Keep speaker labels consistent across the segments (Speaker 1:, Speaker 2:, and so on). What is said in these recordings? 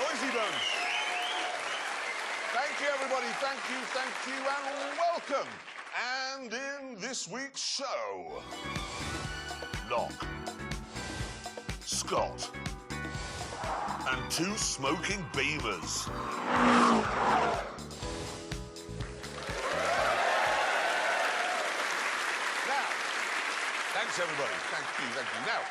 Speaker 1: Noisy buns. Thank you, everybody. Thank you, and welcome. And in this week's show, Knock, Scott, and two smoking beamers. Now, thanks, everybody. Thank you. Now,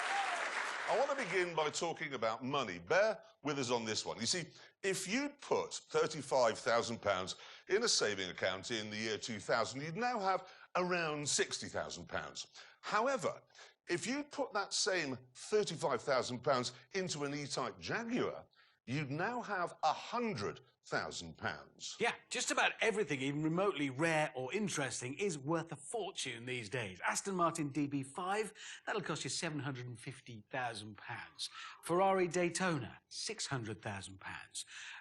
Speaker 1: I want to begin by talking about money. Bear with us on this one. You see, if you'd put £35,000 in a saving account in the year 2000, you'd now have around £60,000. However, if you'd put that same £35,000 into an E-Type Jaguar, you'd now have £100,000.
Speaker 2: Yeah, just about everything, even remotely rare or interesting, is worth a fortune these days. Aston Martin DB5, that'll cost you £750,000. Ferrari Daytona, £600,000.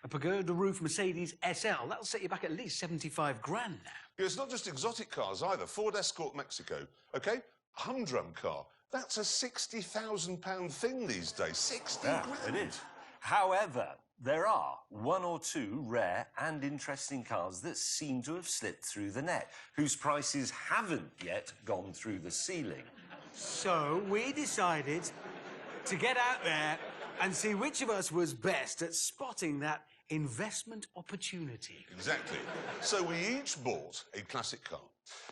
Speaker 2: A pagoda roof Mercedes SL, that'll set you back at least 75 grand now.
Speaker 1: Yeah, it's not just exotic cars either. Ford Escort Mexico, OK? Humdrum car. That's a £60,000 thing these days. 60 grand.
Speaker 3: It is. However, there are one or two rare and interesting cars that seem to have slipped through the net, whose prices haven't yet gone through the ceiling.
Speaker 2: So we decided to get out there and see which of us was best at spotting that investment opportunity.
Speaker 1: Exactly. So we each bought a classic car.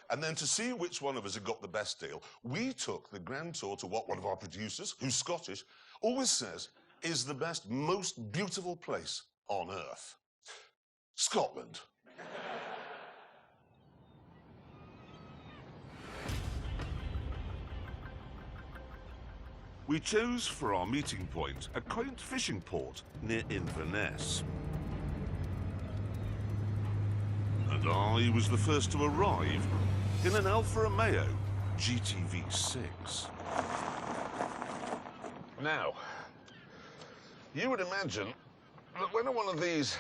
Speaker 1: And then to see which one of us had got the best deal, we took the grand tour to what one of our producers, who's Scottish, always says is the best, most beautiful place on Earth. Scotland. We chose for our meeting point a quaint fishing port near Inverness. And I was the first to arrive in an Alfa Romeo GTV6. Now, you would imagine that when one of these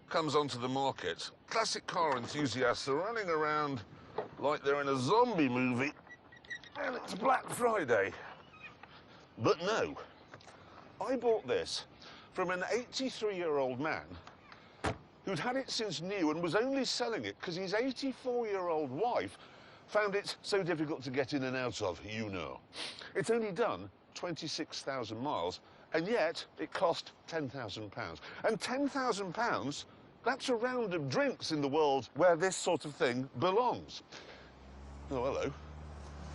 Speaker 1: comes onto the market, classic car enthusiasts are running around like they're in a zombie movie and it's Black Friday. But no, I bought this from an 83-year-old man who'd had it since new and was only selling it because his 84-year-old wife found it so difficult to get in and out of, you know. It's only done 26,000 miles, and yet it cost £10,000. And £10,000, that's a round of drinks in the world where this sort of thing belongs. Oh, hello.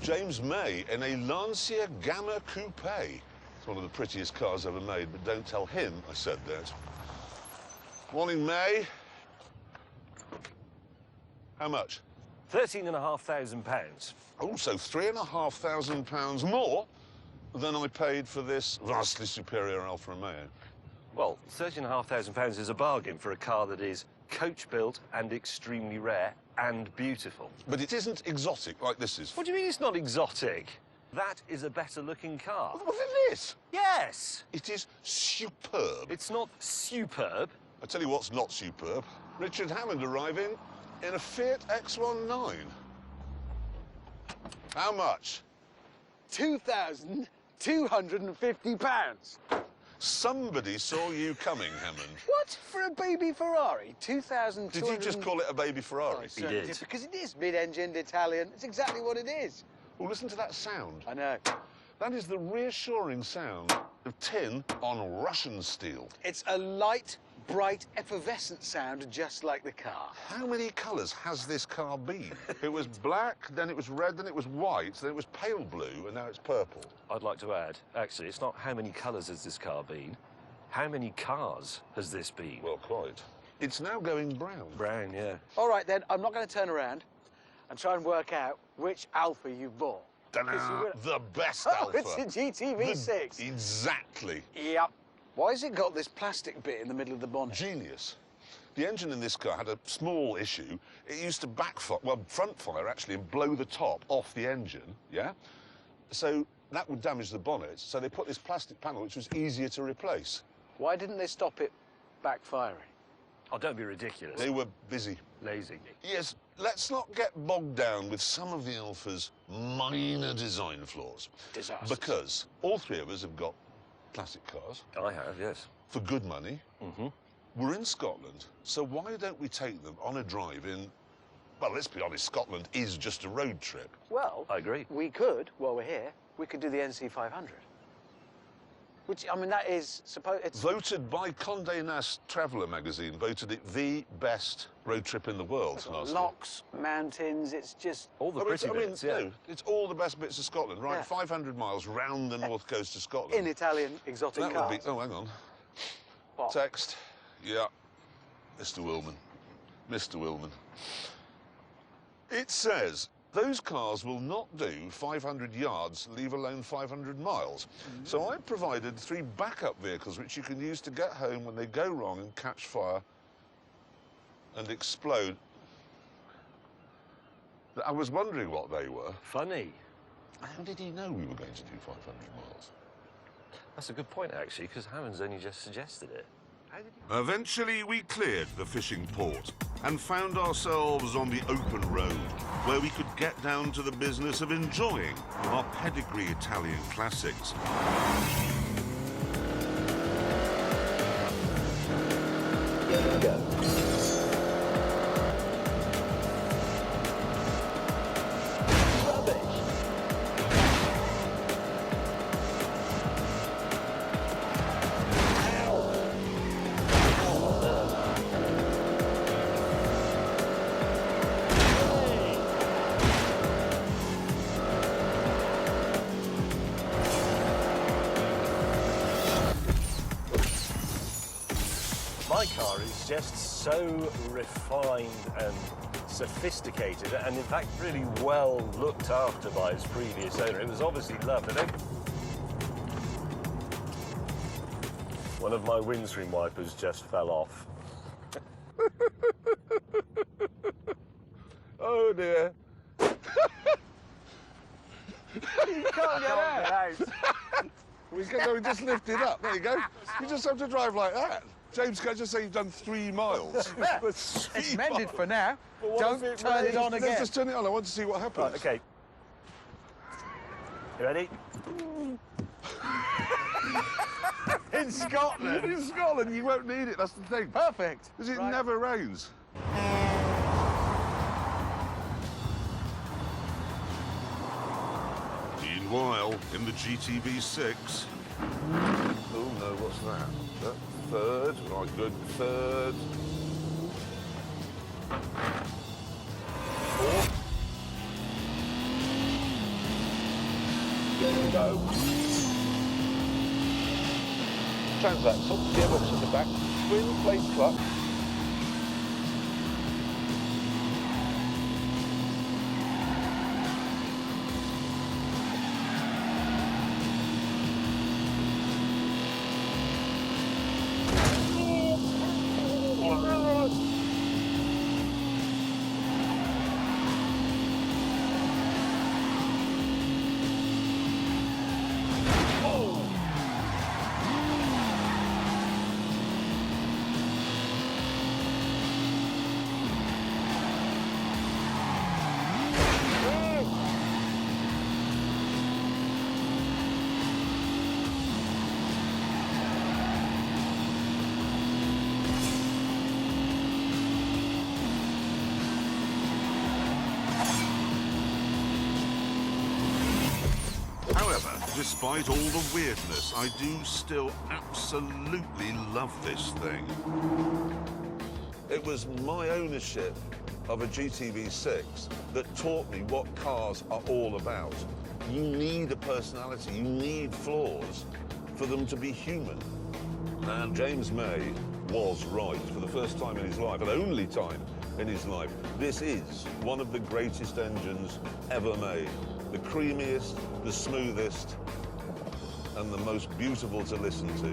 Speaker 1: James May in a Lancia Gamma Coupe. It's one of the prettiest cars ever made, but don't tell him I said that. Morning, May. How much?
Speaker 3: £13,500.
Speaker 1: Oh, so £3,500 more than I paid for this vastly superior Alfa Romeo.
Speaker 3: Well, £13,500 is a bargain for a car that is coach-built and extremely rare and beautiful.
Speaker 1: But it isn't exotic like this is.
Speaker 3: What do you mean it's not exotic? That is a better-looking car.
Speaker 1: What is this?
Speaker 3: Yes!
Speaker 1: It is superb.
Speaker 3: It's not superb.
Speaker 1: I tell you what's not superb. Richard Hammond arriving in a Fiat X19. How much?
Speaker 4: £2,250.
Speaker 1: Somebody saw you coming, Hammond.
Speaker 4: What? For a baby Ferrari? 2,200...
Speaker 1: Did you just call it a baby Ferrari?
Speaker 3: He did.
Speaker 4: Because it is mid-engined Italian. It's exactly what it is.
Speaker 1: Well, listen to that sound.
Speaker 4: I know.
Speaker 1: That is the reassuring sound of tin on Russian steel.
Speaker 4: It's a light, bright, effervescent sound, just like the car.
Speaker 1: How many colours has this car been? It was black, then it was red, then it was white, then it was pale blue, and now it's purple.
Speaker 3: I'd like to add, actually, it's not how many colours has this car been, how many cars has this been?
Speaker 1: Well, quite. It's now going brown.
Speaker 3: Brown, yeah.
Speaker 4: All right, then, I'm not going to turn around and try and work out which Alfa you bought.
Speaker 1: The best
Speaker 4: Oh,
Speaker 1: Alfa.
Speaker 4: it's a GTV6.
Speaker 1: Exactly.
Speaker 4: Yep. Why has it got this plastic bit in the middle of the bonnet?
Speaker 1: Genius. The engine in this car had a small issue. It used to backfire, well, front fire, actually, and blow the top off the engine, yeah? So that would damage the bonnet, so they put this plastic panel, which was easier to replace.
Speaker 4: Why didn't they stop it backfiring?
Speaker 3: Oh, don't be ridiculous.
Speaker 1: They were busy.
Speaker 3: Lazy.
Speaker 1: Yes, let's not get bogged down with some of the Alfa's minor design flaws.
Speaker 4: Disasters.
Speaker 1: Because all three of us have got classic cars.
Speaker 3: I have, yes.
Speaker 1: for good money. We're in Scotland, so why don't we take them on a drive in... Well, let's be honest, Scotland is just a road trip.
Speaker 4: Well,
Speaker 3: I agree.
Speaker 4: We could, while we're here, we could do the NC 500. Which, I mean, that is it's
Speaker 1: Voted by Condé Nast Traveller magazine, voted it the best road trip in the world last year.
Speaker 4: Lochs, mountains, it's just...
Speaker 3: All the pretty bits, yeah.
Speaker 1: No, it's all the best bits of Scotland, right?
Speaker 4: Yeah.
Speaker 1: 500 miles round the north coast of Scotland.
Speaker 4: In Italian exotic
Speaker 1: That
Speaker 4: cars.
Speaker 1: would be... Oh, hang on.
Speaker 4: What?
Speaker 1: Text. Yeah. Mr. Willman. Mr. Willman. It says those cars will not do 500 yards, leave alone 500 miles. So I've provided 3 backup vehicles which you can use to get home when they go wrong and catch fire and explode. I was wondering what they were.
Speaker 3: Funny.
Speaker 1: How did he know we were going to do 500 miles?
Speaker 3: That's a good point, actually, because Hammond's only just suggested it.
Speaker 1: Eventually, we cleared the fishing port and found ourselves on the open road, where we could get down to the business of enjoying our pedigree Italian classics.
Speaker 3: My car is just so refined and sophisticated, and in fact really well looked after by its previous owner. It was obviously loved. One of my windscreen wipers just fell off.
Speaker 1: Oh dear.
Speaker 4: You can't get out.
Speaker 1: We just lift it up. There you go. You just have to drive like that. James, can I just say you've done 3 miles?
Speaker 4: It's mended for now.
Speaker 3: But
Speaker 4: Don't turn it on again.
Speaker 1: Let's just turn it on. I want to see what happens.
Speaker 3: Right, okay. You ready?
Speaker 4: In Scotland.
Speaker 1: In Scotland, you won't need it. That's the thing.
Speaker 4: Perfect.
Speaker 1: Because it
Speaker 4: Right.
Speaker 1: never rains. Meanwhile, in the GTV6... Oh, no, what's that? Third. Right, good. Third. 4th. Go. Transaxle, gearbox at the back, twin plate clutch. However, despite all the weirdness, I do still absolutely love this thing. It was my ownership of a GTV6 that taught me what cars are all about. You need a personality, you need flaws for them to be human. And James May was right for the first time in his life, and only time in his life. This is one of the greatest engines ever made. The creamiest, the smoothest, and the most beautiful to listen to.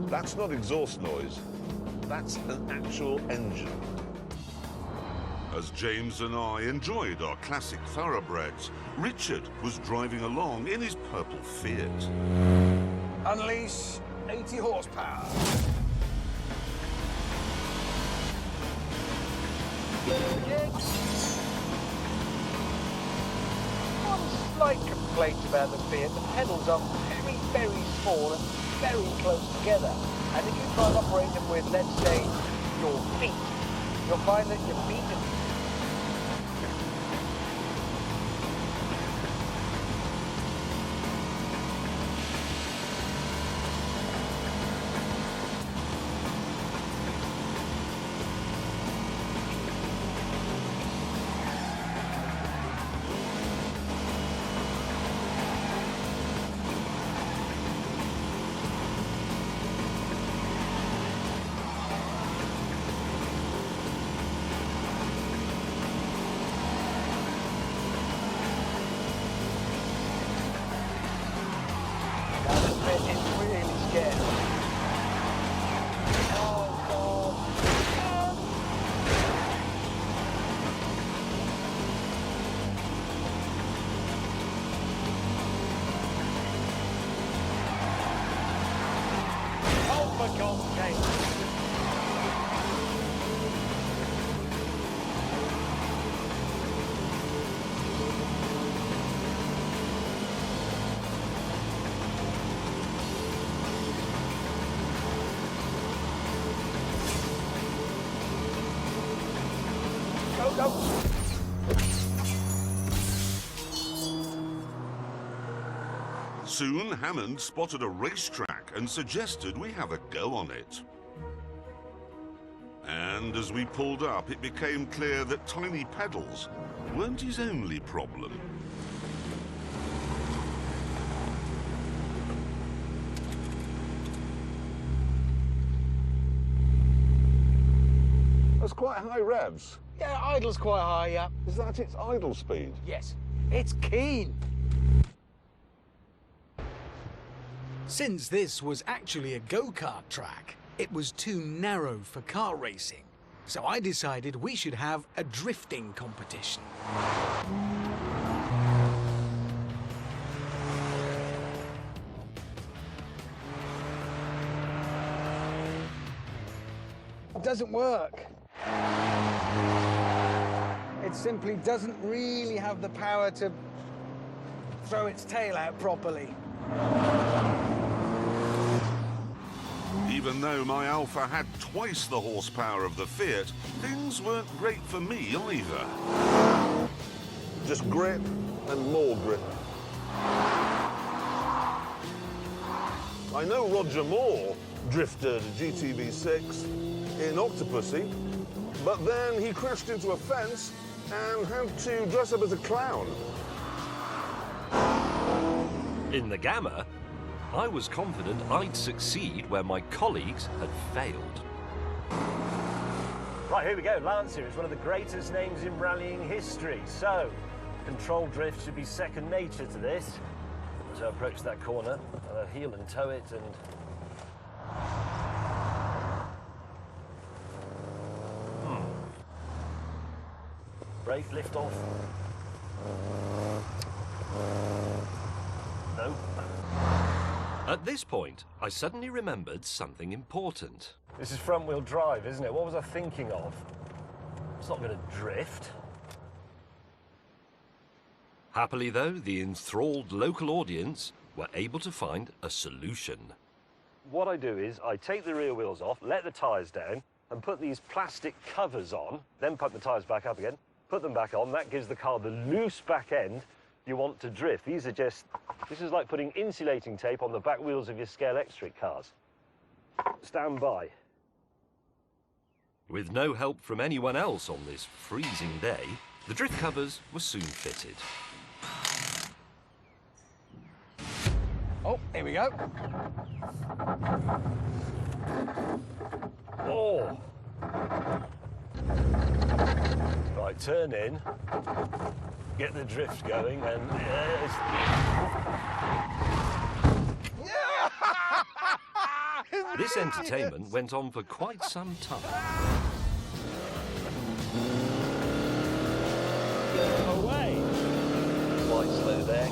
Speaker 1: That's not exhaust noise. That's an actual engine. As James and I enjoyed our classic thoroughbreds, Richard was driving along in his purple Fiat.
Speaker 4: Unleash 80 horsepower. slight complaint about the Fiat. The pedals are very, very small and very close together. And if you try and operate them with, let's say, your feet, you'll find that your feet are... It's really scary. Oh, God. Oh, for God's sake. Go.
Speaker 1: Soon, Hammond spotted a racetrack and suggested we have a go on it. And as we pulled up, it became clear that tiny pedals weren't his only problem. That's quite high revs.
Speaker 4: Yeah, idle's quite high, yeah.
Speaker 1: Is that its idle speed?
Speaker 4: Yes. It's keen.
Speaker 2: Since this was actually a go-kart track, it was too narrow for car racing. So I decided we should have a drifting competition.
Speaker 4: It doesn't work. It simply doesn't really have the power to throw its tail out properly.
Speaker 1: Even though my Alpha had twice the horsepower of the Fiat, things weren't great for me either. Just grip and more grip. I know Roger Moore drifted a GTV6 in Octopussy, but then he crashed into a fence and had to dress up as a clown.
Speaker 3: In the Gamma, I was confident I'd succeed where my colleagues had failed. Right, here we go. Lancia is one of the greatest names in rallying history. So, control drift should be second nature to this. So approach that corner, heel and toe it, and... Brake, lift off. No. At this point, I suddenly remembered something important. This is front-wheel drive, isn't it? What was I thinking of? It's not going to drift. Happily, though, the enthralled local audience were able to find a solution. What I do is I take the rear wheels off, let the tyres down, and put these plastic covers on, then put the tyres back up again, put them back on. That gives the car the loose back end you want to drift. These are just, this is like putting insulating tape on the back wheels of your Scalextric cars. Stand by. With no help from anyone else on this freezing day, the drift covers were soon fitted.
Speaker 4: Oh, here we go.
Speaker 3: Oh! Right, turn in, get the drift going, and this entertainment went on for quite some time. Away! Quite slow there.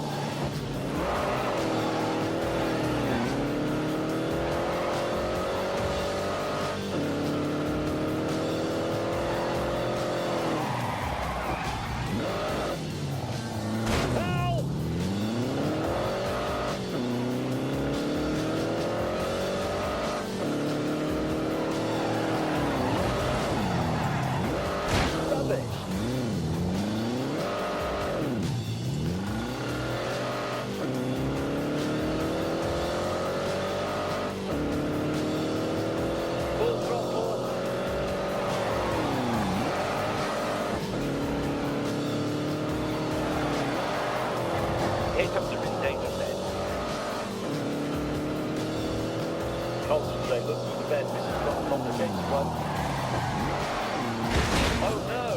Speaker 4: Concentrate, look through the vent. This is not a complicated one. Oh no!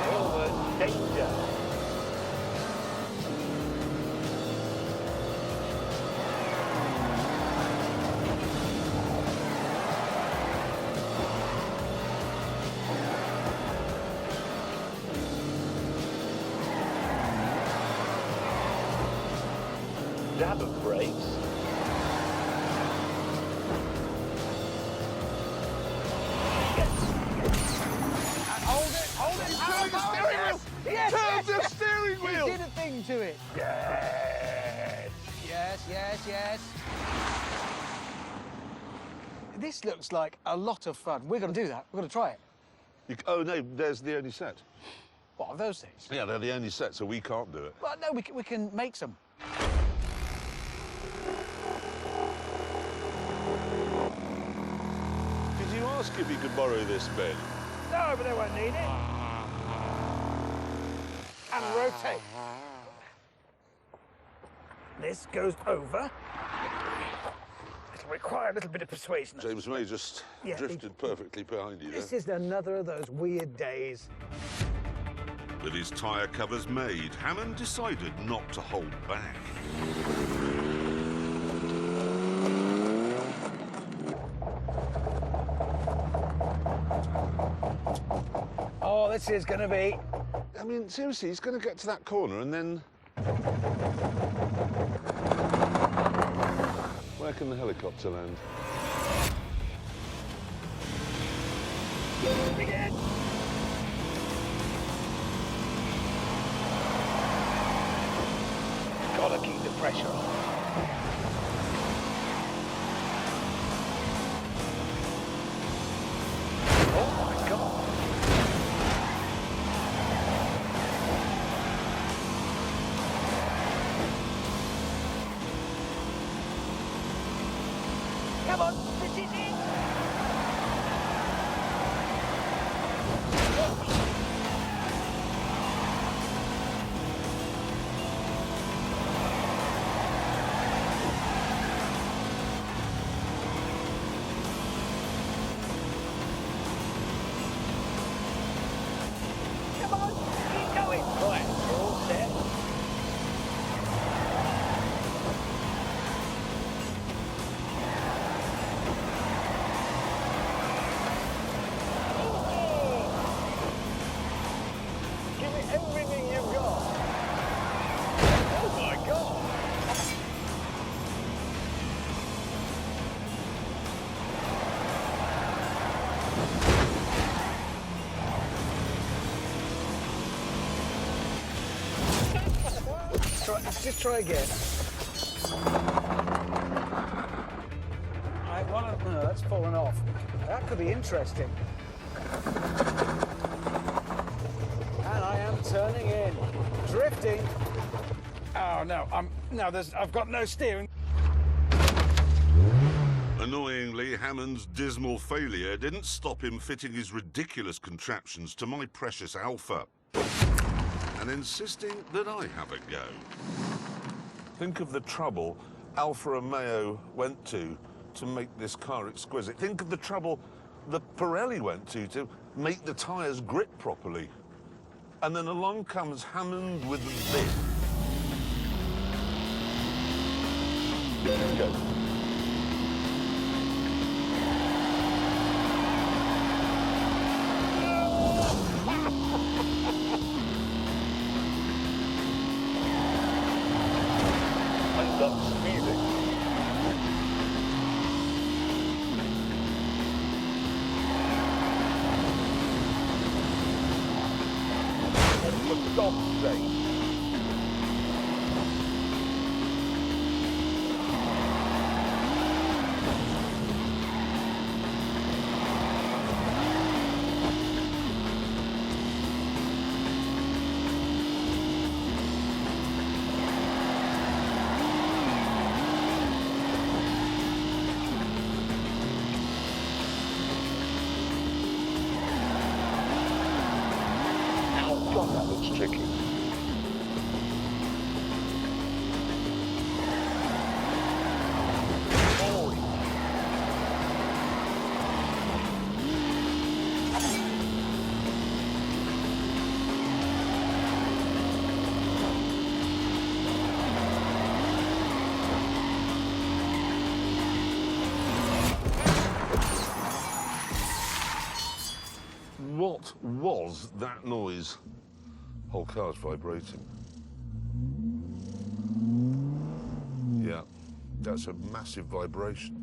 Speaker 4: Forward, danger! Dab of brakes.
Speaker 1: Hold it!
Speaker 4: Yes,
Speaker 1: Turn the steering wheel!
Speaker 4: did a thing to it. Yes. Yes. This looks like a lot of fun. We're going to do that. We're going to try it.
Speaker 1: Oh, no, there's the only set.
Speaker 4: What are those things?
Speaker 1: Yeah, they're the only set, so we can't do it.
Speaker 4: Well, no, we can make some.
Speaker 1: Did you ask if you could borrow this bed?
Speaker 4: No, but they won't need it. And rotate. This goes over. It'll require a little bit of persuasion.
Speaker 1: James May just
Speaker 4: Yeah,
Speaker 1: drifted perfectly behind you
Speaker 4: This
Speaker 1: there.
Speaker 4: is another of those weird days.
Speaker 1: With his tyre covers made, Hammond decided not to hold back.
Speaker 4: Oh, this is going to be...
Speaker 1: I mean, seriously, he's going to get to that corner and then... Where can the helicopter land?
Speaker 4: Begin! Gotta keep the pressure on. Oh my God! Come on, this is it! Come on, keep going! Right, we're all set. Give it everything you've got. Oh my God! Let's just try again. No, that's fallen off. That could be interesting. And I am turning in, drifting. Oh no, I've got no steering.
Speaker 1: Annoyingly, Hammond's dismal failure didn't stop him fitting his ridiculous contraptions to my precious Alpha and insisting that I have a go. Think of the trouble Alfa Romeo went to make this car exquisite. Think of the trouble that Pirelli went to make the tyres grip properly. And then along comes Hammond with this. Go.
Speaker 4: I love speeding. For God's sake. Ow. God, that looks tricky.
Speaker 1: What was that noise? Whole car's vibrating. Yeah, that's a massive vibration.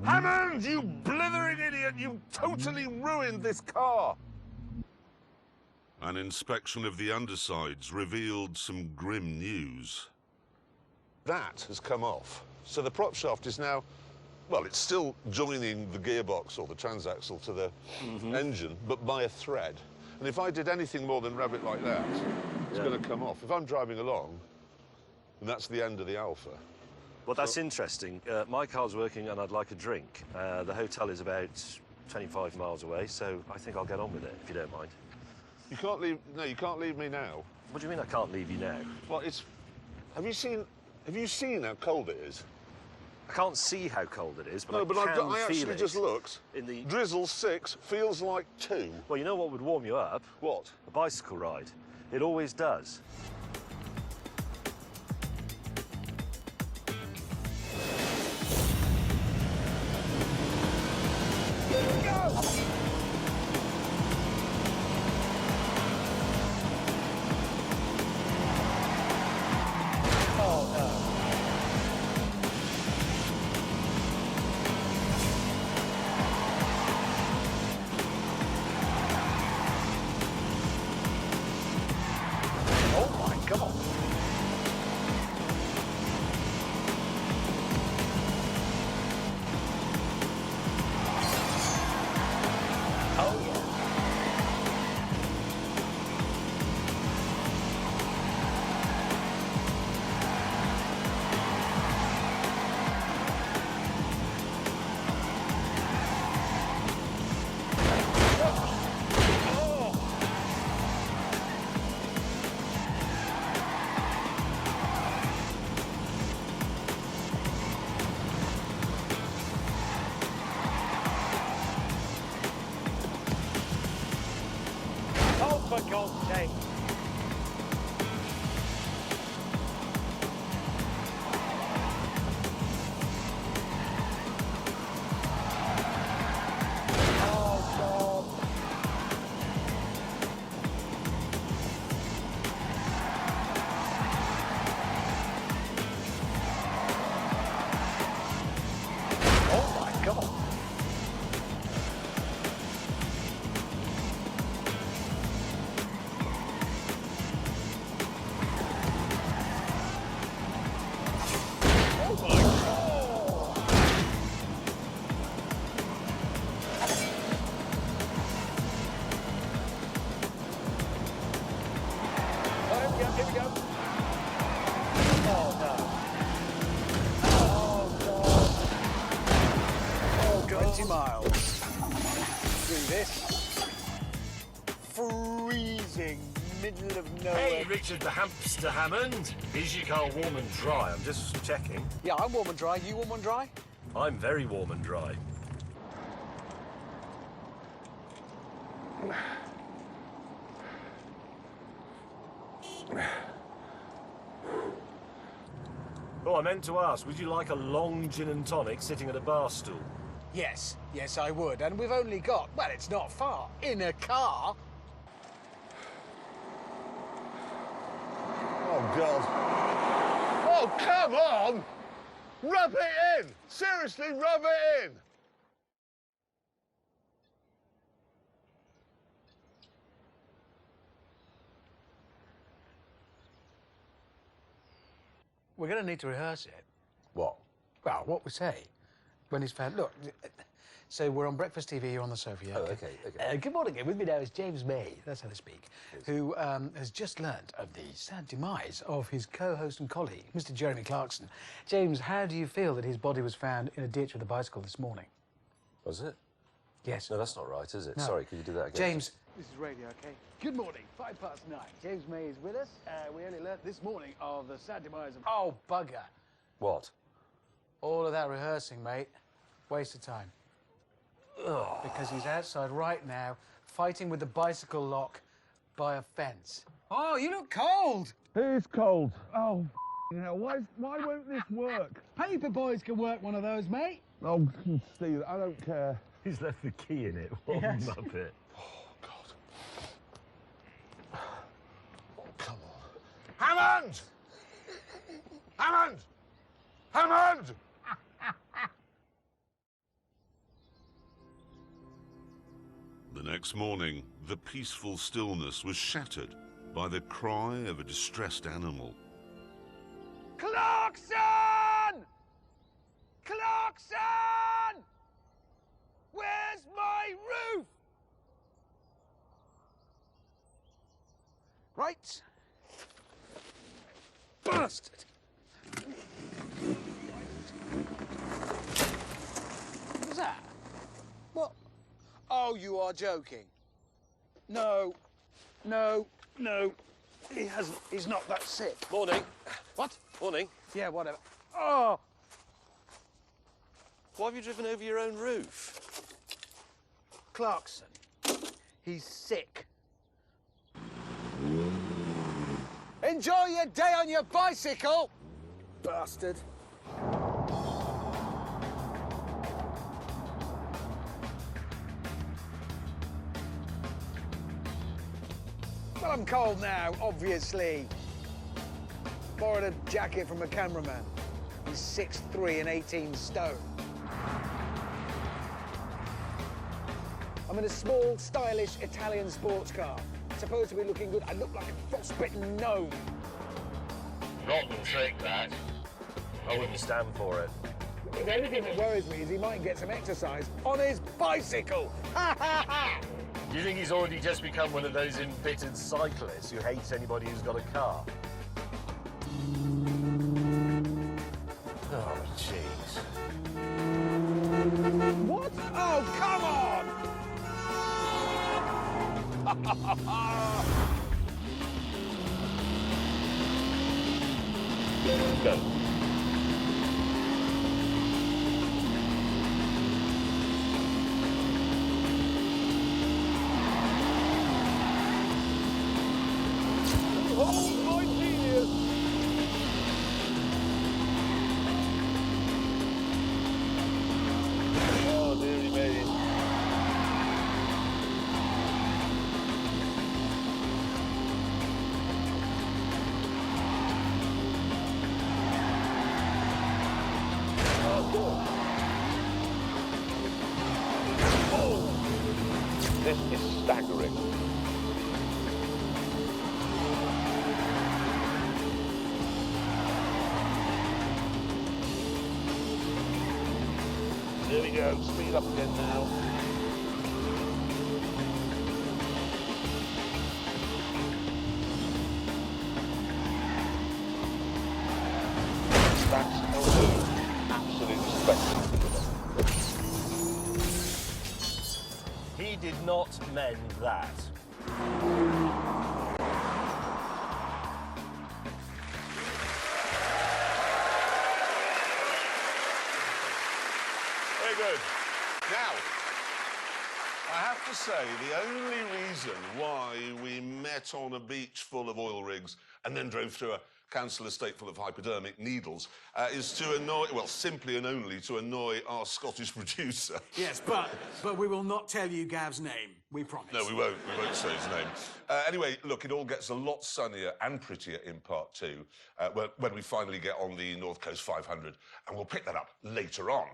Speaker 1: Hammond, you blithering idiot! You totally ruined this car! An inspection of the undersides revealed some grim news. That has come off, so the prop shaft is now, well, it's still joining the gearbox or the transaxle to the engine, but by a thread. And if I did anything more than rub it like that, it's going to come off. If I'm driving along, and that's the end of the Alpha.
Speaker 3: Well, that's interesting. My car's working and I'd like a drink. The hotel is about 25 miles away, so I think I'll get on with it, if you don't mind.
Speaker 1: You can't leave, no, you can't leave me now.
Speaker 3: What do you mean I can't leave you now?
Speaker 1: Well, it's, have you seen how cold it is?
Speaker 3: I can't see how cold it is, but
Speaker 1: No, but I
Speaker 3: feel
Speaker 1: actually
Speaker 3: it
Speaker 1: just looked.
Speaker 3: in the...
Speaker 1: Drizzle 6 feels like 2.
Speaker 3: Well, you know what would warm you up?
Speaker 1: What?
Speaker 3: A bicycle ride. It always does.
Speaker 4: For God's sake. Oh, God. Oh, my God. Here we go. Oh, no. Oh, God. Oh, God.
Speaker 2: 20 miles.
Speaker 4: Through this. Freezing middle of nowhere.
Speaker 3: Hey, Richard the Hamster Hammond. Is your car warm and dry? I'm just checking.
Speaker 4: Yeah, I'm warm and dry. You warm and dry?
Speaker 3: I'm very warm and dry. Oh, I meant to ask, would you like a long gin and tonic sitting at a bar stool?
Speaker 2: Yes, yes, I would. And we've only got, well, it's not far, in a car.
Speaker 1: Oh, God. Oh, come on! Rub it in! Seriously, rub it in!
Speaker 2: We're going to need to rehearse it.
Speaker 1: What?
Speaker 2: Well, what we say when he's found... Look, so we're on Breakfast TV, you're on the sofa, yeah?
Speaker 5: Oh, okay.
Speaker 2: Good morning, with me now is James May, that's how they speak, who has just learnt of the sad demise of his co-host and colleague, Mr. Jeremy Clarkson. James, how do you feel that his body was found in a ditch with a bicycle this morning?
Speaker 5: Was it?
Speaker 2: Yes.
Speaker 5: No, that's not right, is it?
Speaker 2: No.
Speaker 5: Sorry, could you do that again?
Speaker 2: James,
Speaker 5: This is radio, okay? Good morning, 9:05. James May is with us. We only learnt this morning of the sad demise of... Oh, bugger.
Speaker 3: What?
Speaker 2: All of that rehearsing, mate. Waste of time.
Speaker 3: Ugh.
Speaker 2: Because he's outside right now, fighting with the bicycle lock by a fence.
Speaker 5: Oh, you look cold.
Speaker 1: It's cold. Oh, hell, why won't this work?
Speaker 5: Paper boys can work one of those, mate.
Speaker 1: Oh, Steve, I don't care.
Speaker 3: He's left the key in it. What
Speaker 5: Yes.
Speaker 3: a muppet.
Speaker 1: Come on. Hammond! Hammond! Hammond! The next morning, the peaceful stillness was shattered by the cry of a distressed animal.
Speaker 5: Clarkson! Clarkson! Where's my roof? Right. Bastard! What was that? What? Oh, you are joking. No. No. No. He hasn't. He's not that sick.
Speaker 3: Morning.
Speaker 5: What?
Speaker 3: Morning.
Speaker 5: Yeah, whatever. Oh!
Speaker 3: Why have you driven over your own roof?
Speaker 5: Clarkson. He's sick. Enjoy your day on your bicycle, bastard. Well, I'm cold now, obviously. Borrowed a jacket from a cameraman. He's 6'3" and 18 stone. I'm in a small, stylish Italian sports car. Supposed to be looking good. I look like a frostbitten gnome.
Speaker 3: Rotten trick, that. I wouldn't stand for it.
Speaker 5: The only thing that worries me is he might get some exercise on his bicycle. Ha ha ha!
Speaker 3: Do you think he's already just become one of those embittered cyclists who hates anybody who's got a car? Oh, jeez.
Speaker 5: What? Oh, come on!
Speaker 3: Go.
Speaker 5: Oh, my genius!
Speaker 1: Oh, dearie me. This is staggering. There we go, speed up again now. That's absolutely spectacular.
Speaker 3: He did not mend that.
Speaker 1: Very good. Now, I have to say, the only reason why we met on a beach full of oil rigs and then drove through a council estate full of hypodermic needles is to annoy, well, simply and only to annoy our Scottish producer.
Speaker 2: Yes, but we will not tell you Gav's name, we promise.
Speaker 1: No, we won't say his name. Anyway, look, it all gets a lot sunnier and prettier in part two when we finally get on the North Coast 500, and we'll pick that up later on.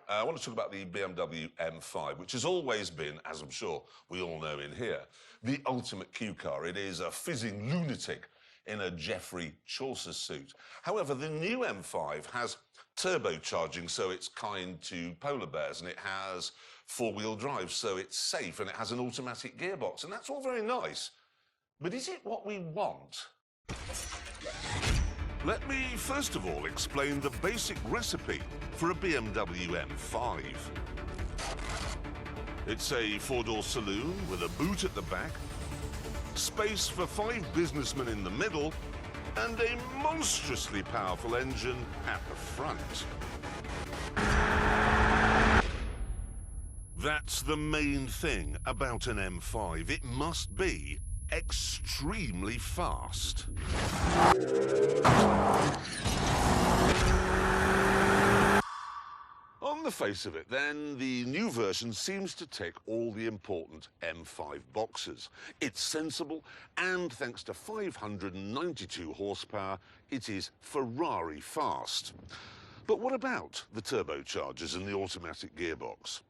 Speaker 1: I want to talk about the BMW M5, which has always been, as I'm sure we all know in here, the ultimate Q car. It is a fizzing lunatic in a Geoffrey Chaucer suit. However, the new M5 has turbocharging, so it's kind to polar bears, and it has four-wheel drive, so it's safe, and it has an automatic gearbox, and that's all very nice. But is it what we want? Let me first of all explain the basic recipe for a BMW M5. It's a four-door saloon with a boot at the back, space for 5 businessmen in the middle, and a monstrously powerful engine at the front. That's the main thing about an M5. It must be extremely fast. On the face of it, then, the new version seems to tick all the important M5 boxes. It's sensible, and thanks to 592 horsepower, it is Ferrari fast. But what about the turbochargers and the automatic gearbox?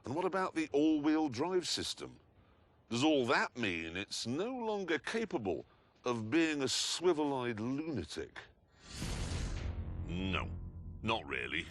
Speaker 1: And what about the all-wheel drive system? Does all that mean it's no longer capable of being a swivel-eyed lunatic? No, not really.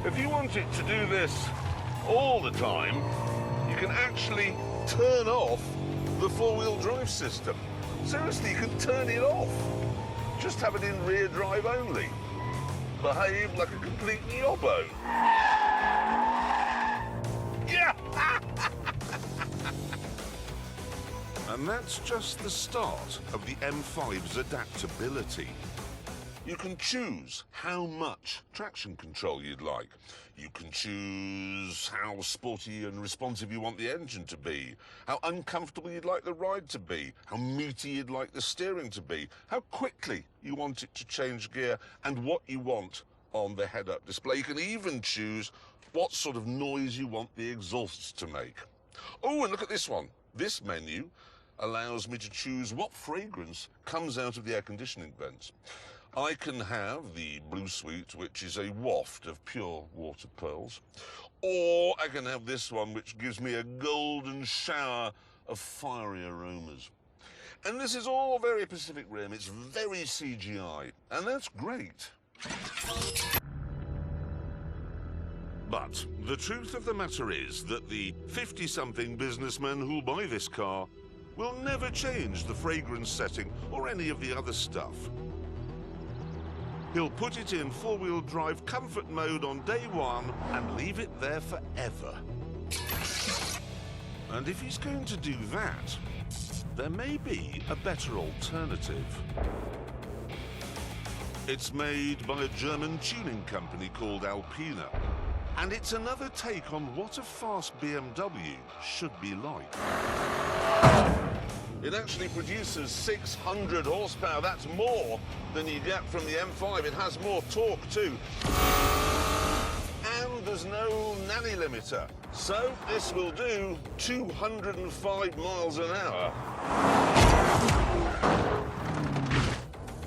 Speaker 1: If you want it to do this all the time, you can actually turn off the four-wheel drive system. Seriously, you can turn it off. Just have it in rear drive only. Behave like a complete yobbo. Yeah! And that's just the start of the M5's adaptability. You can choose how much traction control you'd like. You can choose how sporty and responsive you want the engine to be, how uncomfortable you'd like the ride to be, how meaty you'd like the steering to be, how quickly you want it to change gear, and what you want on the head-up display. You can even choose what sort of noise you want the exhausts to make. Oh, and look at this one. This menu allows me to choose what fragrance comes out of the air conditioning vents. I can have the Blue Suite, which is a waft of pure water pearls, or I can have this one, which gives me a golden shower of fiery aromas. And this is all very Pacific Rim. It's very CGI, and that's great. But the truth of the matter is that the 50-something businessmen who'll buy this car will never change the fragrance setting or any of the other stuff. He'll put it in four-wheel drive comfort mode on day one and leave it there forever. And if he's going to do that, there may be a better alternative. It's made by a German tuning company called Alpina, and it's another take on what a fast BMW should be like. It actually produces 600 horsepower. That's more than you get from the M5. It has more torque too. And there's no nanny limiter. So this will do 205 miles an hour.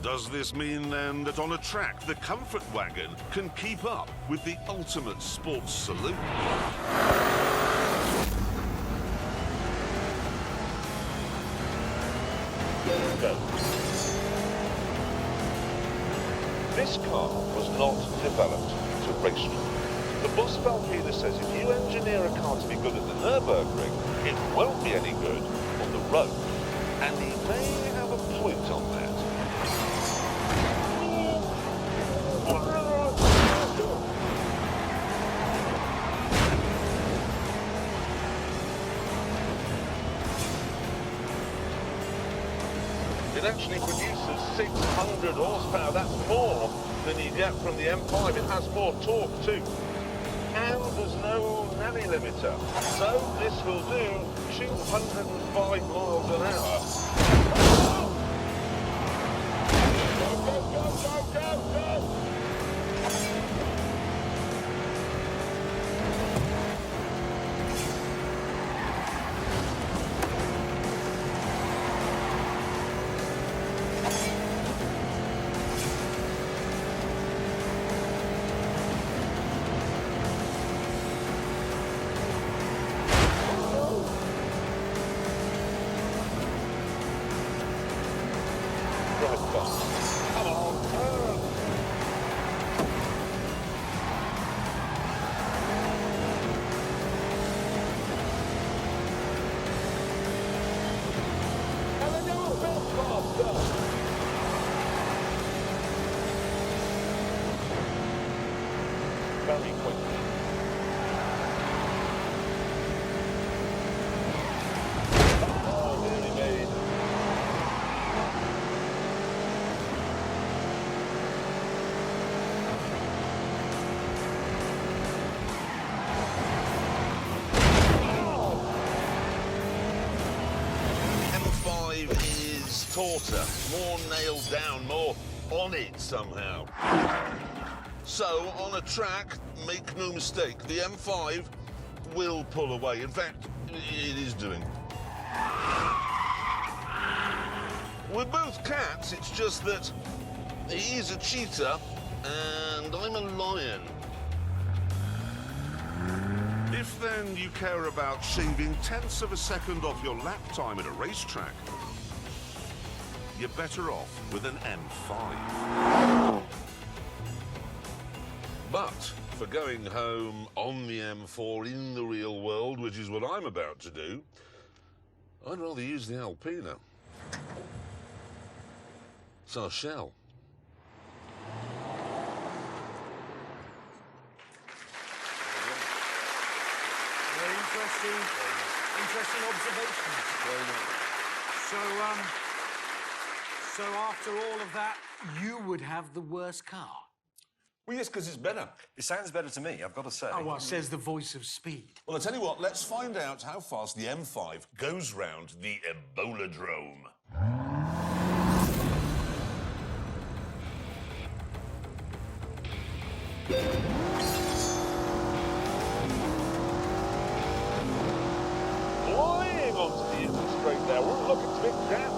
Speaker 1: Does this mean then that on a track the comfort wagon can keep up with the ultimate sports saloon? Go. This car was not developed to race. The boss of Alpina says if you engineer a car to be good at the Nürburgring, it won't be any good on the road. And he may have a point on that. It actually produces 600 horsepower. That's more than you get from the M5. It has more torque too. And there's no nanny limiter. So this will do 205 miles an hour. Go, go, go, go, go, go! Come on, turn! And then go a bit faster! Very quickly. Oh, nearly made. Is tauter, more nailed down, more on it somehow. So, on a track, make no mistake, the M5 will pull away. In fact, it is doing. We're both cats, it's just that he's a cheetah and I'm a lion. If then you care about shaving tenths of a second off your lap time at a racetrack, you're better off with an M5. But for going home on the M4 in the real world, which is what I'm about to do, I'd rather use the Alpina. So I shall.
Speaker 2: Very interesting observations. So after all of that, you would have the worst car?
Speaker 1: Well, yes, because it's better.
Speaker 3: It sounds better to me, I've got to say.
Speaker 2: Oh, well, says the voice of speed.
Speaker 1: Well, I tell you what, let's find out how fast the M5 goes round the Ebola-drome. Flying onto the interstate there, we're looking to big jam.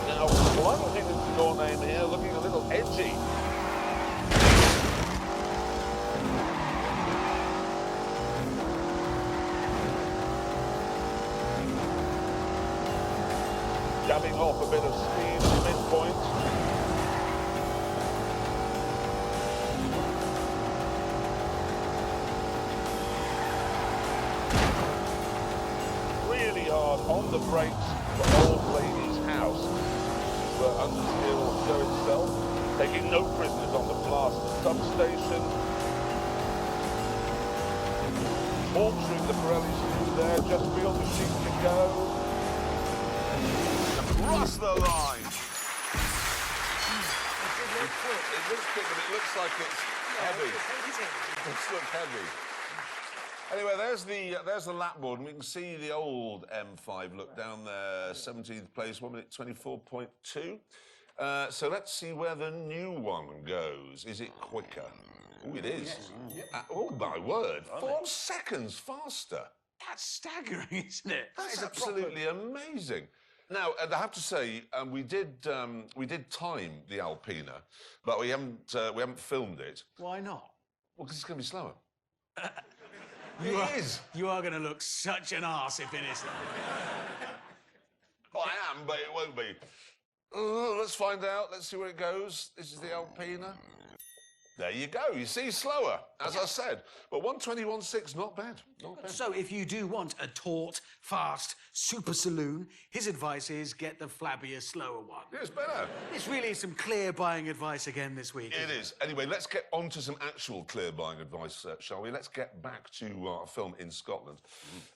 Speaker 1: Now, plunging into your name here, looking a little edgy. Jabbing off a bit of speed at the midpoint. Really hard on the brakes for Old Lady's house. Where understeer will show itself. Taking no prisoners on the plaster substation. Torturing the Pirellis through there, just beyond the sheet to go. Across the line! It looks big, but it looks like it's heavy. It looks heavy. Anyway, there's the lap board, and we can see the old M5 look down there, 17th place, 1 minute 24.2. So let's see where the new one goes. Is it quicker? Oh, it is. Yes. Oh, my word. 4 seconds faster.
Speaker 2: That's staggering, isn't it?
Speaker 1: That's absolutely amazing. Now, I have to say, we did time the Alpina, but we haven't filmed it.
Speaker 2: Why not?
Speaker 1: Well, because it's going to be slower. It is.
Speaker 2: You are going to look such an arse if it isn't.
Speaker 1: I am, but it won't be. Let's find out. Let's see where it goes. This is the Alpina. There you go. You see, slower, as I said. But 121.6, not bad. Not bad.
Speaker 2: So if you do want a taut, fast, super saloon, his advice is get the flabbier, slower one.
Speaker 1: Yeah, it's better.
Speaker 2: This really is some clear buying advice again this week.
Speaker 1: It is. Anyway, let's get on to some actual clear buying advice, shall we? Let's get back to our film in Scotland.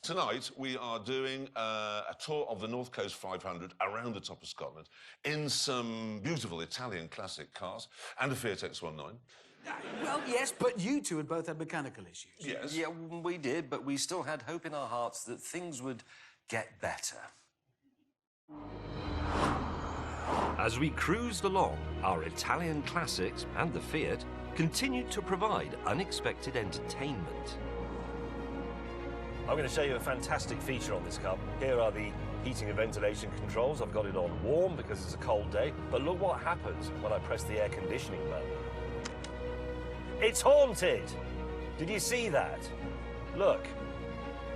Speaker 1: Tonight, we are doing a tour of the North Coast 500 around the top of Scotland in some beautiful Italian classic cars and a Fiat X19.
Speaker 2: Well, yes, but you two had both had mechanical issues.
Speaker 1: Yes.
Speaker 3: Yeah, we did, but we still had hope in our hearts that things would get better. As we cruised along, our Italian classics and the Fiat continued to provide unexpected entertainment. I'm going to show you a fantastic feature on this car. Here are the heating and ventilation controls. I've got it on warm because it's a cold day, but look what happens when I press the air conditioning button. It's haunted! Did you see that? Look.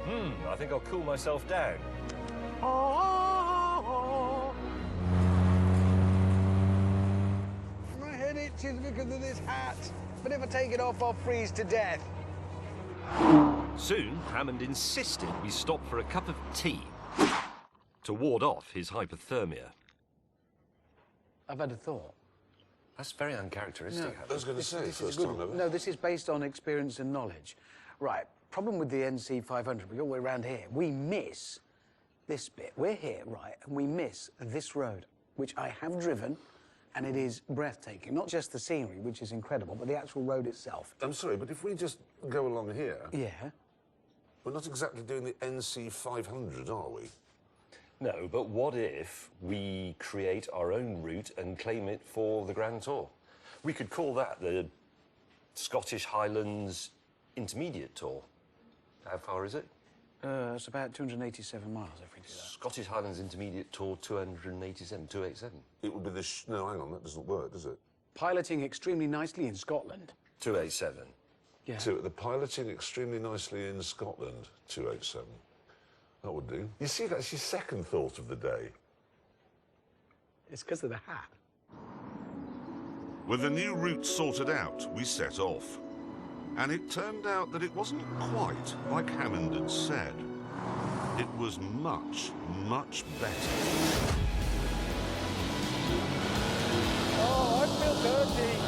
Speaker 3: I think I'll cool myself down.
Speaker 5: My head itches because of this hat. But if I take it off, I'll freeze to death.
Speaker 3: Soon, Hammond insisted we stop for a cup of tea to ward off his hypothermia.
Speaker 5: I've had a thought.
Speaker 3: That's very uncharacteristic.
Speaker 1: I was going to say,
Speaker 5: This is
Speaker 1: first
Speaker 5: good.
Speaker 1: time ever.
Speaker 5: No, this is based on experience and knowledge. Right, problem with the NC 500, we all the way around here. We miss this bit. We're here, right, and we miss this road, which I have driven, and it is breathtaking. Not just the scenery, which is incredible, but the actual road itself.
Speaker 1: I'm sorry, but if we just go along here,
Speaker 5: Yeah.
Speaker 1: we're not exactly doing the NC 500, are we?
Speaker 3: No, but what if we create our own route and claim it for the Grand Tour? We could call that the Scottish Highlands Intermediate Tour. How far is it?
Speaker 5: It's about 287 miles if we do that.
Speaker 3: Scottish Highlands Intermediate Tour 287, 287.
Speaker 1: It would be the... No, hang on, that doesn't work, does it?
Speaker 5: Piloting extremely nicely in Scotland.
Speaker 3: 287.
Speaker 5: Yeah.
Speaker 1: The piloting extremely nicely in Scotland, 287. That would do. You see, that's your second thought of the day.
Speaker 5: It's because of the hat.
Speaker 1: With the new route sorted out, we set off. And it turned out that it wasn't quite like Hammond had said. It was much, much better.
Speaker 5: Oh, I feel dirty.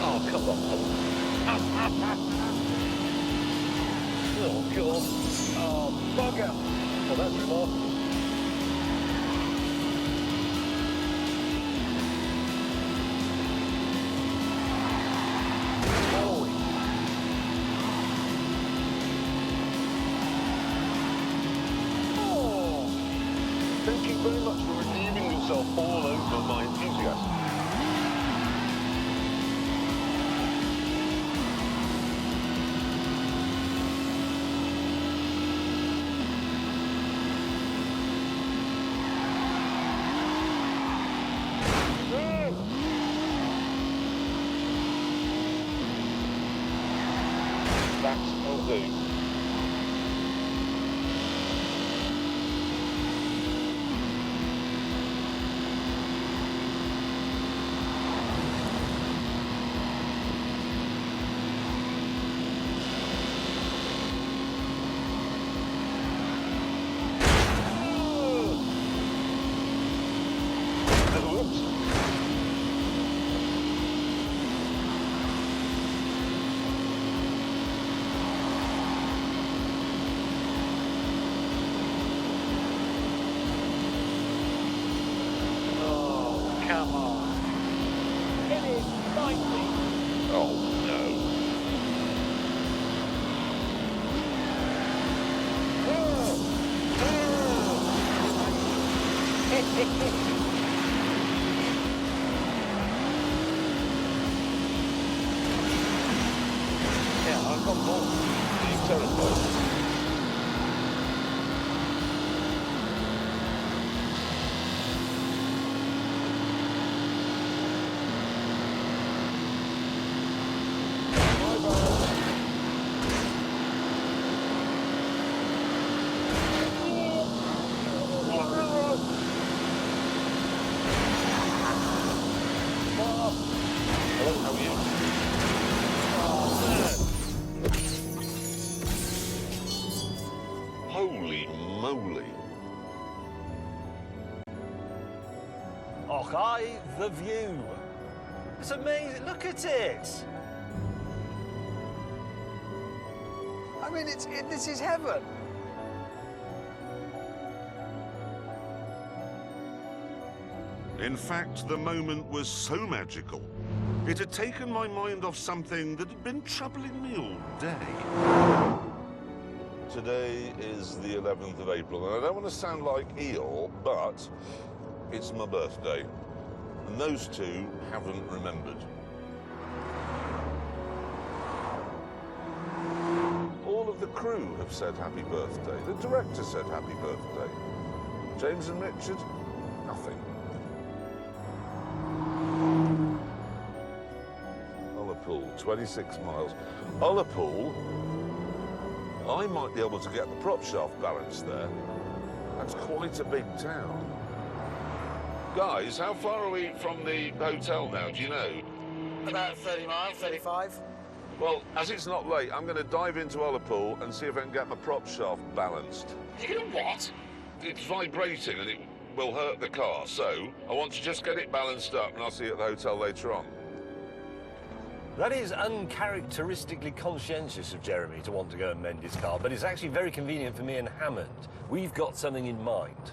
Speaker 3: Oh, come on. Oh, God.
Speaker 5: Oh, bugger.
Speaker 3: Well, that's remarkable.
Speaker 1: Thank you very much for redeeming yourself all over my enthusiasm. That'll do.
Speaker 5: Come on. It is 90.
Speaker 1: Oh, no.
Speaker 5: Yeah, I've got more.
Speaker 1: He's terrified.
Speaker 3: Eye, the view. It's amazing. Look at it.
Speaker 5: I mean, this is heaven.
Speaker 1: In fact, the moment was so magical, it had taken my mind off something that had been troubling me all day. Today is the 11th of April, and I don't want to sound like Eeyore, but it's my birthday. And those two haven't remembered. All of the crew have said happy birthday. The director said happy birthday. James and Richard, nothing. Ullapool, 26 miles. Ullapool, I might be able to get the prop shaft balanced there. That's quite a big town. Guys, how far are we from the hotel now, do you know?
Speaker 5: About 30 miles, 35.
Speaker 1: Well, as it's not late, I'm going to dive into Ullapool and see if I can get my prop shaft balanced.
Speaker 2: You're going to what?
Speaker 1: It's vibrating and it will hurt the car, so I want to just get it balanced up and I'll see you at the hotel later on.
Speaker 3: That is uncharacteristically conscientious of Jeremy to want to go and mend his car, but it's actually very convenient for me and Hammond. We've got something in mind.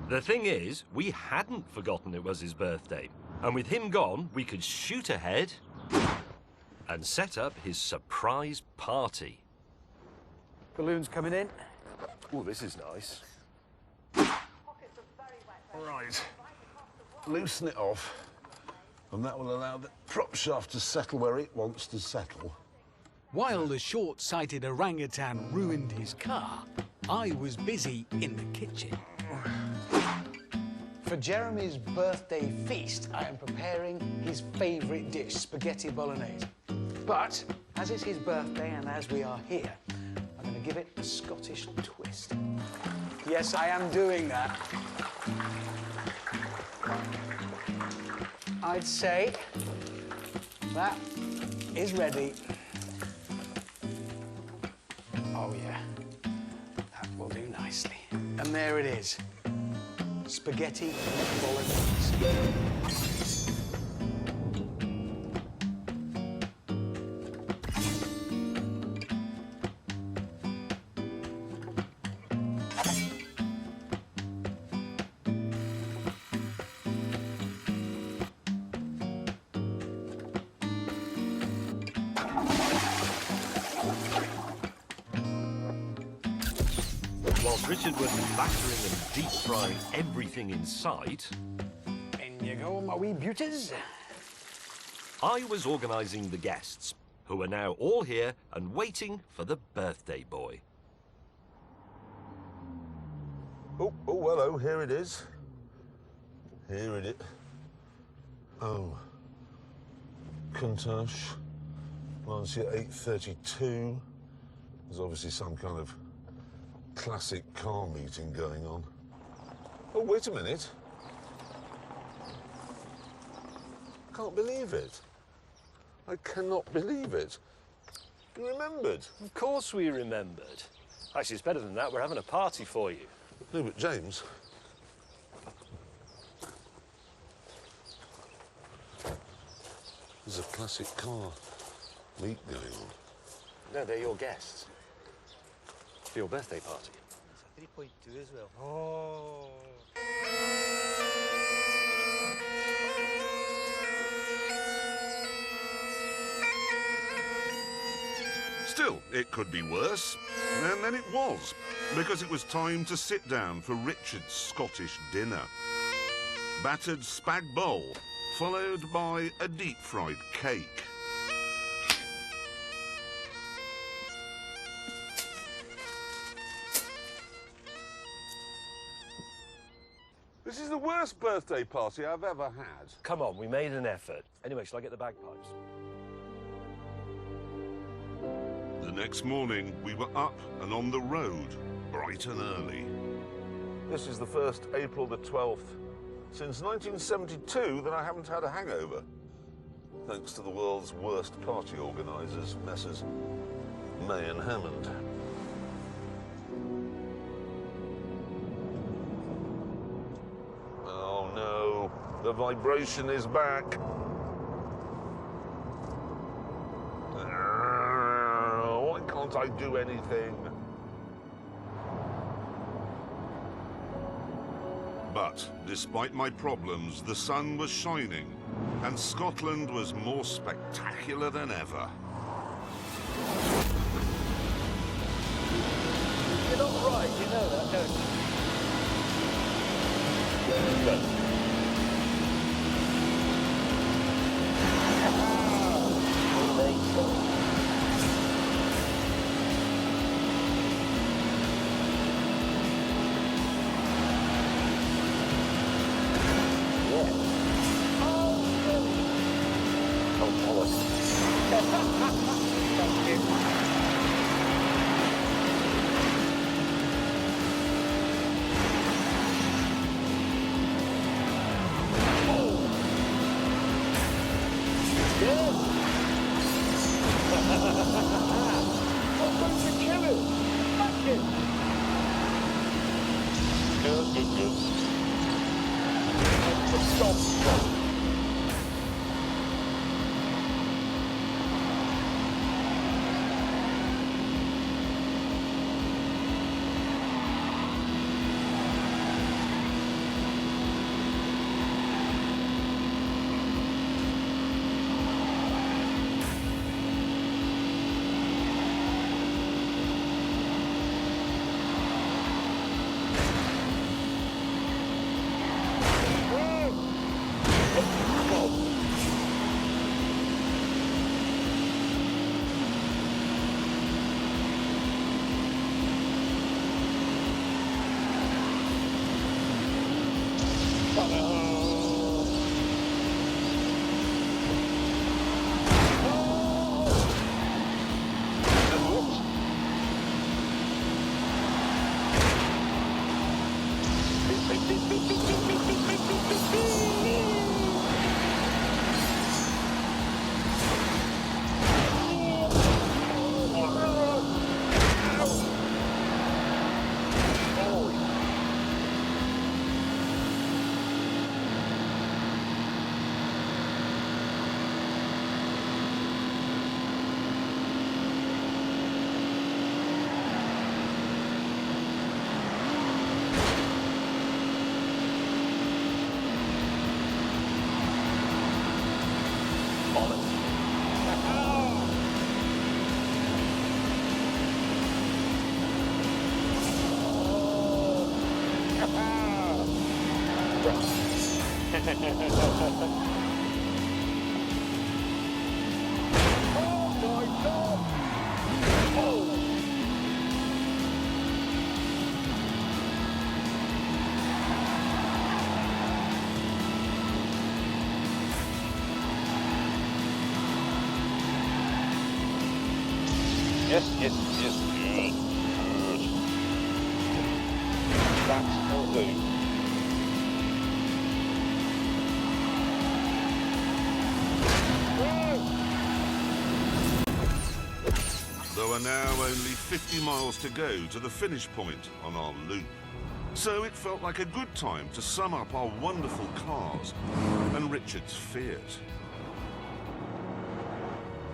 Speaker 3: The thing is, we hadn't forgotten it was his birthday. And with him gone, we could shoot ahead and set up his surprise party.
Speaker 5: Balloons coming in.
Speaker 3: Oh, this is nice.
Speaker 1: Right, loosen it off, and that will allow the prop shaft to settle where it wants to settle.
Speaker 2: While the short-sighted orangutan ruined his car, I was busy in the kitchen.
Speaker 5: For Jeremy's birthday feast, I am preparing his favourite dish, spaghetti bolognese. But, as it's his birthday and as we are here, I'm going to give it a Scottish twist. Yes, I am doing that. I'd say that is ready. Oh, yeah. That will do nicely. And there it is. Spaghetti bolognese.
Speaker 3: Whilst Richard was battering and deep frying everything in sight,
Speaker 5: In you go, my wee beauties.
Speaker 3: I was organising the guests, who are now all here and waiting for the birthday boy.
Speaker 1: Oh, hello, here it is. Here it is. Oh. Countach. Lancia 832. There's obviously some kind of classic car meeting going on. Oh, wait a minute. Can't believe it. I cannot believe it. You remembered.
Speaker 3: Of course we remembered. Actually, it's better than that. We're having a party for you.
Speaker 1: No, but James. There's a classic car meet going on.
Speaker 3: No, they're your guests. For your birthday party.
Speaker 4: It's a 3.2 as well. Oh.
Speaker 1: Still, it could be worse. And then it was, because it was time to sit down for Richard's Scottish dinner. Battered spag bowl, followed by a deep-fried cake. This is the worst birthday party I've ever had.
Speaker 3: Come on, we made an effort. Anyway, shall I get the bagpipes?
Speaker 1: The next morning, we were up and on the road, bright and early. This is the first April the 12th since 1972 that I haven't had a hangover. Thanks to the world's worst party organisers, Messrs. May and Hammond. Oh The vibration is back. Why can't I do anything? But despite my problems, the sun was shining, and Scotland was more spectacular than ever.
Speaker 4: You're not right, you know that, don't you? Good.
Speaker 3: Yes, yes, yes. Good. Good. That will do.
Speaker 1: There are now only 50 miles to go to the finish point on our loop. So it felt like a good time to sum up our wonderful cars and Richard's Fiat.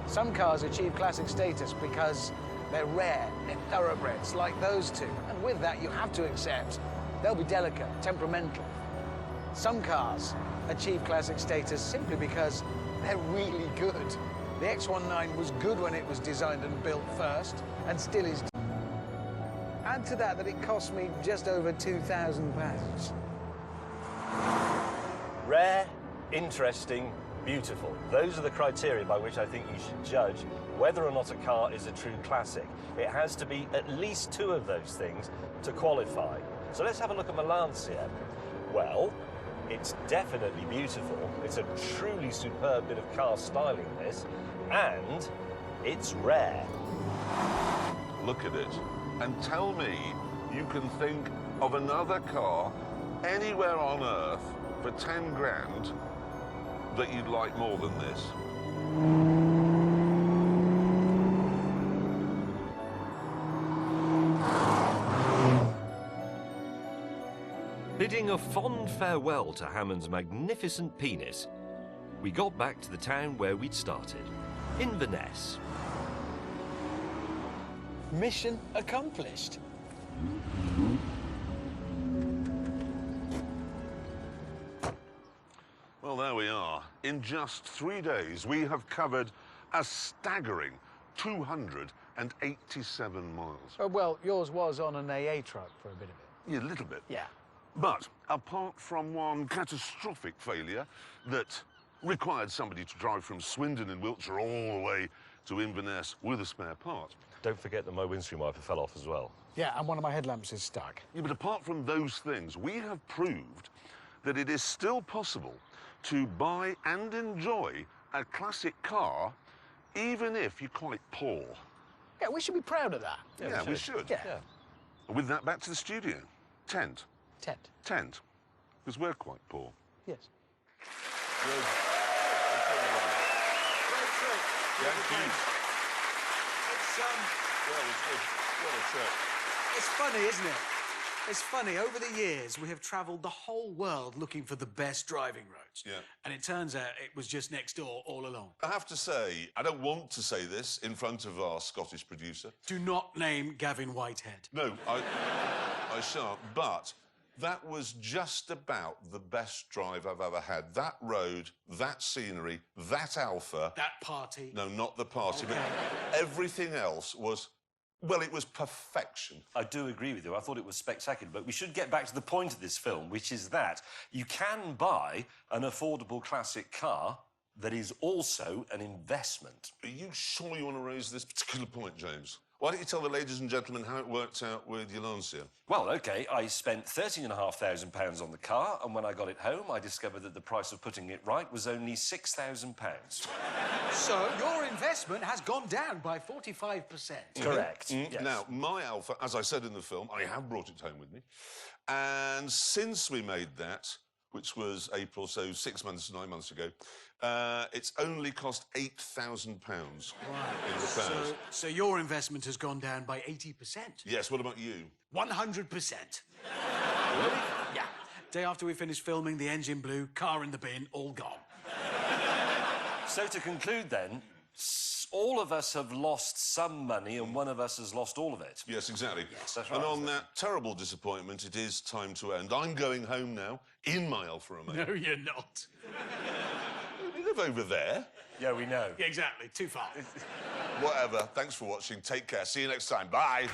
Speaker 5: Some cars achieve classic status because they're rare, they're thoroughbreds like those two. And with that, you have to accept they'll be delicate, temperamental. Some cars achieve classic status simply because they're really good. The X19 was good when it was designed and built first, and still is. Add to that it cost me just over £2,000.
Speaker 3: Rare, interesting, beautiful. Those are the criteria by which I think you should judge whether or not a car is a true classic. It has to be at least two of those things to qualify. So let's have a look at my Lancia. Well, it's definitely beautiful. It's a truly superb bit of car styling, this, and it's rare.
Speaker 1: Look at it and tell me you can think of another car anywhere on Earth for 10 grand that you'd like more than this.
Speaker 3: It Bidding a fond farewell to Hammond's magnificent penis, we got back to the town where we'd started, Inverness.
Speaker 5: Mission accomplished.
Speaker 1: Well, there we are. In just 3 days, we have covered a staggering 287 miles.
Speaker 5: Well, yours was on an AA truck for a bit of it.
Speaker 1: Yeah, a little bit.
Speaker 5: Yeah.
Speaker 1: But apart from one catastrophic failure that required somebody to drive from Swindon in Wiltshire all the way to Inverness with a spare part.
Speaker 3: Don't forget that my windscreen wiper fell off as well.
Speaker 5: Yeah, and one of my headlamps is stuck.
Speaker 1: Yeah, but apart from those things, we have proved that it is still possible to buy and enjoy a classic car even if you're quite poor.
Speaker 5: Yeah, we should be proud of that.
Speaker 1: Yeah, we should.
Speaker 5: Yeah.
Speaker 1: And with that, back to the studio. Tent.
Speaker 5: Tent.
Speaker 1: Because we're quite poor.
Speaker 5: Yes.
Speaker 1: Good.
Speaker 2: It's funny, isn't it? It's funny. Over the years, we have travelled the whole world looking for the best driving roads.
Speaker 1: Yeah.
Speaker 2: And it turns out it was just next door all along.
Speaker 6: I have to say, I don't want to say this in front of our Scottish producer.
Speaker 2: Do not name Gavin Whitehead.
Speaker 6: No, I shan't, but that was just about the best drive I've ever had. That road, that scenery, that Alpha.
Speaker 2: That party.
Speaker 6: No, not the party, but everything else was, well, it was perfection.
Speaker 3: I do agree with you. I thought it was spectacular, but we should get back to the point of this film, which is that you can buy an affordable classic car that is also an investment.
Speaker 6: Are you sure you want to raise this particular point, James? Why don't you tell the ladies and gentlemen how it worked out with your Lancia?
Speaker 3: Well, OK, I spent £13,500 on the car, and when I got it home, I discovered that the price of putting it right was only £6,000.
Speaker 2: So your investment has gone down by 45%.
Speaker 3: Correct. Yes.
Speaker 6: Now, my Alpha, as I said in the film, I have brought it home with me. And since we made that, which was April, so 9 months ago, it's only cost £8,000 in repairs.
Speaker 2: So your investment has gone down by 80%.
Speaker 6: Yes, what about you?
Speaker 2: 100%.
Speaker 6: Really?
Speaker 2: Yeah. Day after we finished filming, the engine blew, car in the bin, all gone.
Speaker 3: So to conclude then, all of us have lost some money and one of us has lost all of it.
Speaker 6: Yes, exactly.
Speaker 3: Yes, that's
Speaker 6: and
Speaker 3: right.
Speaker 6: on that terrible disappointment, it is time to end. I'm going home now, in my Alfa Romeo.
Speaker 2: No, you're not.
Speaker 6: You live over there.
Speaker 3: Yeah, we know.
Speaker 2: Yeah, exactly. Too far.
Speaker 6: Whatever. Thanks for watching. Take care. See you next time. Bye.